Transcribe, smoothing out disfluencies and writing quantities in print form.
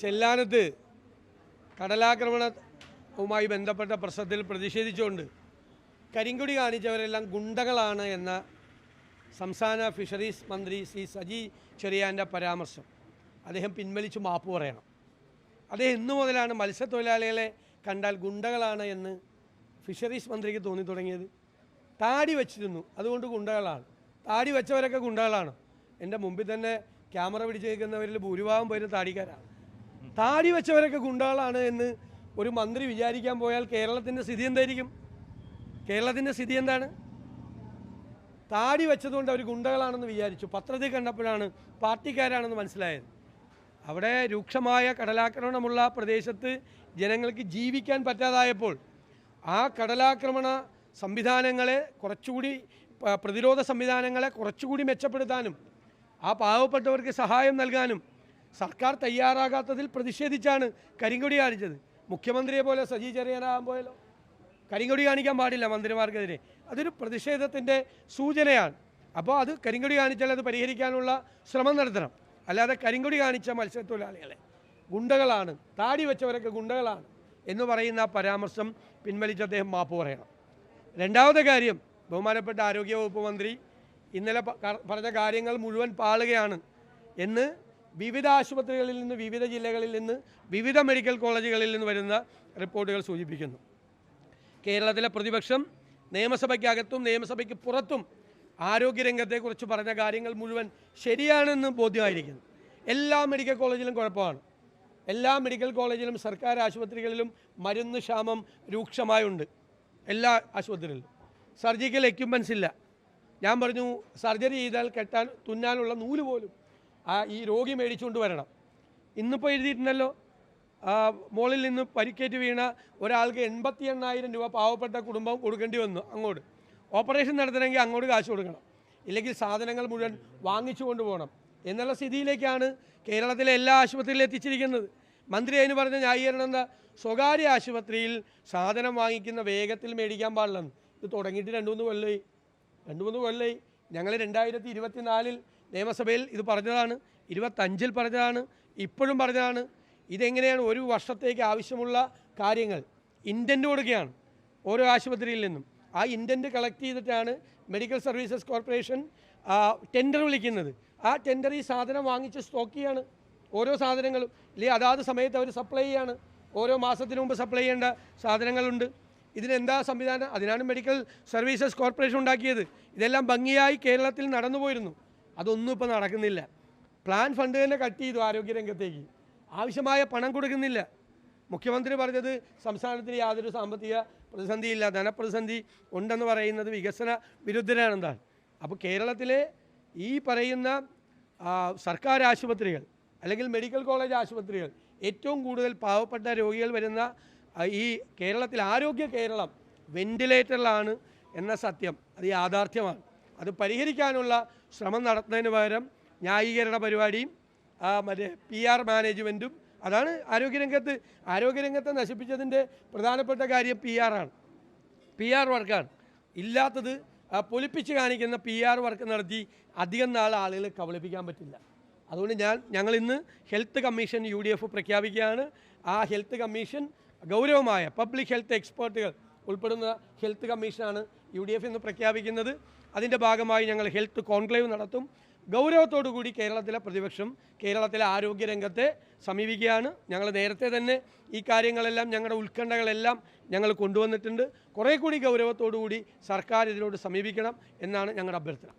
ചെല്ലാനത്ത് കടലാക്രമണവുമായി ബന്ധപ്പെട്ട പ്രശ്നത്തിൽ പ്രതിഷേധിച്ചുകൊണ്ട് കരിങ്കൊടി കാണിച്ചവരെല്ലാം ഗുണ്ടകളാണ് എന്ന സംസ്ഥാന ഫിഷറീസ് മന്ത്രി ശ്രീ സജി ചെറിയാൻ്റെ പരാമർശം അദ്ദേഹം പിൻവലിച്ച് മാപ്പ് പറയണം. അദ്ദേഹം ഇന്നു മുതലാണ് മത്സ്യത്തൊഴിലാളികളെ കണ്ടാൽ ഗുണ്ടകളാണ് എന്ന് ഫിഷറീസ് മന്ത്രിക്ക് തോന്നി തുടങ്ങിയത്? താടി വെച്ചിരുന്നു, അതുകൊണ്ട് ഗുണ്ടകളാണ്. താടി വെച്ചവരൊക്കെ ഗുണ്ടകളാണ്. എൻ്റെ മുമ്പിൽ തന്നെ ക്യാമറ പിടിച്ച് നിൽക്കുന്നവരിൽ ഭൂരിഭാഗം പേര് താടിക്കാരാണ്. താടി വെച്ചവരൊക്കെ ഗുണ്ടകളാണ് എന്ന് ഒരു മന്ത്രി വിചാരിക്കാൻ പോയാൽ കേരളത്തിൻ്റെ സ്ഥിതി എന്തായിരിക്കും? കേരളത്തിൻ്റെ സ്ഥിതി എന്താണ്? താടി വെച്ചതുകൊണ്ട് അവർ ഗുണ്ടകളാണെന്ന് വിചാരിച്ചു. പത്രത്തിൽ കണ്ടപ്പോഴാണ് പാർട്ടിക്കാരാണെന്ന് മനസ്സിലായത്. അവിടെ രൂക്ഷമായ കടലാക്രമണമുള്ള പ്രദേശത്ത് ജനങ്ങൾക്ക് ജീവിക്കാൻ പറ്റാതായപ്പോൾ ആ കടലാക്രമണ സംവിധാനങ്ങളെ കുറച്ചുകൂടി, പ്രതിരോധ സംവിധാനങ്ങളെ കുറച്ചുകൂടി മെച്ചപ്പെടുത്താനും ആ പാവപ്പെട്ടവർക്ക് സഹായം നൽകാനും സർക്കാർ തയ്യാറാകാത്തതിൽ പ്രതിഷേധിച്ചാണ് കരിങ്കൊടി കാണിച്ചത്. മുഖ്യമന്ത്രിയെ പോലെ സജി ചെറിയാനാകാൻ പോയല്ലോ. കരിങ്കൊടി കാണിക്കാൻ പാടില്ല മന്ത്രിമാർക്കെതിരെ. അതൊരു പ്രതിഷേധത്തിൻ്റെ സൂചനയാണ്. അപ്പോൾ അത് കരിങ്കൊടി കാണിച്ചാൽ അത് പരിഹരിക്കാനുള്ള ശ്രമം നടത്തണം. അല്ലാതെ കരിങ്കൊടി കാണിച്ച മത്സ്യത്തൊഴിലാളികളെ ഗുണ്ടകളാണ്, താടി വെച്ചവരൊക്കെ ഗുണ്ടകളാണ് എന്ന് പറയുന്ന പരാമർശം പിൻവലിച്ച് അദ്ദേഹം മാപ്പ് പറയണം. രണ്ടാമത്തെ കാര്യം, ബഹുമാനപ്പെട്ട ആരോഗ്യവകുപ്പ് മന്ത്രി ഇന്നലെ പറഞ്ഞ കാര്യങ്ങൾ മുഴുവൻ പാളുകയാണ് എന്ന് വിവിധ ആശുപത്രികളിൽ നിന്ന്, വിവിധ ജില്ലകളിൽ നിന്ന്, വിവിധ മെഡിക്കൽ കോളേജുകളിൽ നിന്ന് വരുന്ന റിപ്പോർട്ടുകൾ സൂചിപ്പിക്കുന്നു. കേരളത്തിലെ പ്രതിപക്ഷം നിയമസഭയ്ക്കകത്തും നിയമസഭയ്ക്ക് പുറത്തും ആരോഗ്യരംഗത്തെക്കുറിച്ച് പറഞ്ഞ കാര്യങ്ങൾ മുഴുവൻ ശരിയാണെന്ന് ബോധ്യമായിരിക്കുന്നു. എല്ലാ മെഡിക്കൽ കോളേജിലും കുഴപ്പമാണ്. എല്ലാ മെഡിക്കൽ കോളേജിലും സർക്കാർ ആശുപത്രികളിലും മരുന്ന് ക്ഷാമം രൂക്ഷമായുണ്ട്. എല്ലാ ആശുപത്രികളിലും സർജിക്കൽ എക്യുപ്മെൻറ്റ്സ് ഇല്ല. ഞാൻ പറഞ്ഞു, സർജറി ചെയ്താൽ കെട്ടാൻ തുന്നാനുള്ള നൂല് പോലും ഈ രോഗി മേടിച്ചുകൊണ്ട് വരണം. ഇന്നിപ്പോൾ എഴുതിയിട്ടുണ്ടല്ലോ, മോളിൽ നിന്ന് പരിക്കേറ്റ് വീണ ഒരാൾക്ക് 88,000 രൂപ പാവപ്പെട്ട കുടുംബം കൊടുക്കേണ്ടി വന്നു. അങ്ങോട്ട് ഓപ്പറേഷൻ നടത്തണമെങ്കിൽ അങ്ങോട്ട് കാശ് കൊടുക്കണം, ഇല്ലെങ്കിൽ സാധനങ്ങൾ മുഴുവൻ വാങ്ങിച്ചു കൊണ്ടുപോകണം എന്നുള്ള സ്ഥിതിയിലേക്കാണ് കേരളത്തിലെ എല്ലാ ആശുപത്രിയിലും എത്തിച്ചിരിക്കുന്നത്. മന്ത്രി അതിന് പറഞ്ഞ ന്യായീകരണം എന്താ? സ്വകാര്യ ആശുപത്രിയിൽ സാധനം വാങ്ങിക്കുന്ന വേഗത്തിൽ മേടിക്കാൻ പാടില്ലെന്ന്. ഇത് തുടങ്ങിയിട്ട് 2-3 കൊല്ലമായി. ഞങ്ങൾ 2024 നിയമസഭയിൽ ഇത് പറഞ്ഞതാണ്, 25 പറഞ്ഞതാണ്, ഇപ്പോഴും പറഞ്ഞതാണ്. ഇതെങ്ങനെയാണ്? ഒരു വർഷത്തേക്ക് ആവശ്യമുള്ള കാര്യങ്ങൾ ഇൻറ്റൻറ്റ് കൊടുക്കുകയാണ് ഓരോ ആശുപത്രിയിൽ നിന്നും. ആ ഇൻറ്റൻറ്റ് കളക്ട് ചെയ്തിട്ടാണ് മെഡിക്കൽ സർവീസസ് കോർപ്പറേഷൻ ടെൻഡർ വിളിക്കുന്നത്. ആ ടെൻഡർ ഈ സാധനം വാങ്ങിച്ച് സ്റ്റോക്ക് ചെയ്യാണ് ഓരോ സാധനങ്ങളും. ഇല്ലെങ്കിൽ അതാത് സമയത്ത് അവർ സപ്ലൈ ചെയ്യാണ്. ഓരോ മാസത്തിന് മുമ്പ് സപ്ലൈ ചെയ്യേണ്ട സാധനങ്ങളുണ്ട്. ഇതിനെന്താ സംവിധാനം? അതിനാണ് മെഡിക്കൽ സർവീസസ് കോർപ്പറേഷൻ ഉണ്ടാക്കിയത്. ഇതെല്ലാം ഭംഗിയായി കേരളത്തിൽ നടന്നു പോയിരുന്നു. അതൊന്നും ഇപ്പോൾ നടക്കുന്നില്ല. പ്ലാൻ ഫണ്ട് തന്നെ കട്ട് ചെയ്തു ആരോഗ്യരംഗത്തേക്ക്. ആവശ്യമായ പണം കൊടുക്കുന്നില്ല. മുഖ്യമന്ത്രി പറഞ്ഞത് സംസ്ഥാനത്തിന് യാതൊരു സാമ്പത്തിക പ്രതിസന്ധിയില്ല, ധനപ്രതിസന്ധി ഉണ്ടെന്ന് പറയുന്നത് വികസന വിരുദ്ധരാണെന്നാണ്. അപ്പോൾ കേരളത്തിലെ ഈ പറയുന്ന സർക്കാർ ആശുപത്രികൾ അല്ലെങ്കിൽ മെഡിക്കൽ കോളേജ് ആശുപത്രികൾ, ഏറ്റവും കൂടുതൽ പാവപ്പെട്ട രോഗികൾ വരുന്ന ഈ കേരളത്തിൽ ആരോഗ്യ കേരളം വെന്റിലേറ്ററിലാണ് എന്ന സത്യം അത് യാഥാർത്ഥ്യമാണ്. അത് പരിഹരിക്കാനുള്ള ശ്രമം നടത്തുന്നതിന് പകരം ന്യായീകരണ പരിപാടിയും മറ്റേ PR മാനേജ്മെൻറ്റും, അതാണ് ആരോഗ്യരംഗത്തെ നശിപ്പിച്ചതിൻ്റെ പ്രധാനപ്പെട്ട കാര്യം PR വർക്കാണ്. ഇല്ലാത്തത് പൊലിപ്പിച്ച് കാണിക്കുന്ന PR വർക്ക് നടത്തി അധികം നാൾ ആളുകളെ കബളിപ്പിക്കാൻ പറ്റില്ല. അതുകൊണ്ട് ഞങ്ങൾ ഇന്ന് ഹെൽത്ത് കമ്മീഷൻ UDF പ്രഖ്യാപിക്കുകയാണ്. ആ ഹെൽത്ത് കമ്മീഷൻ ഗൗരവമായ പബ്ലിക് ഹെൽത്ത് എക്സ്പേർട്ടുകൾ ഉൾപ്പെടുന്ന ഹെൽത്ത് കമ്മീഷനാണ് UDF എന്ന് പ്രഖ്യാപിക്കുന്നത്. അതിൻ്റെ ഭാഗമായി ഞങ്ങൾ ഹെൽത്ത് കോൺക്ലേവ് നടത്തും. ഗൗരവത്തോടു കൂടി കേരളത്തിലെ പ്രതിപക്ഷം കേരളത്തിലെ ആരോഗ്യരംഗത്തെ സമീപിക്കുകയാണ്. ഞങ്ങൾ നേരത്തെ തന്നെ ഈ കാര്യങ്ങളെല്ലാം, ഞങ്ങളുടെ ഉത്കണ്ഠകളെല്ലാം ഞങ്ങൾ കൊണ്ടുവന്നിട്ടുണ്ട്. കുറേ കൂടി ഗൗരവത്തോടു കൂടി സർക്കാർ ഇതിനോട് സമീപിക്കണം എന്നാണ് ഞങ്ങളുടെ അഭ്യർത്ഥന.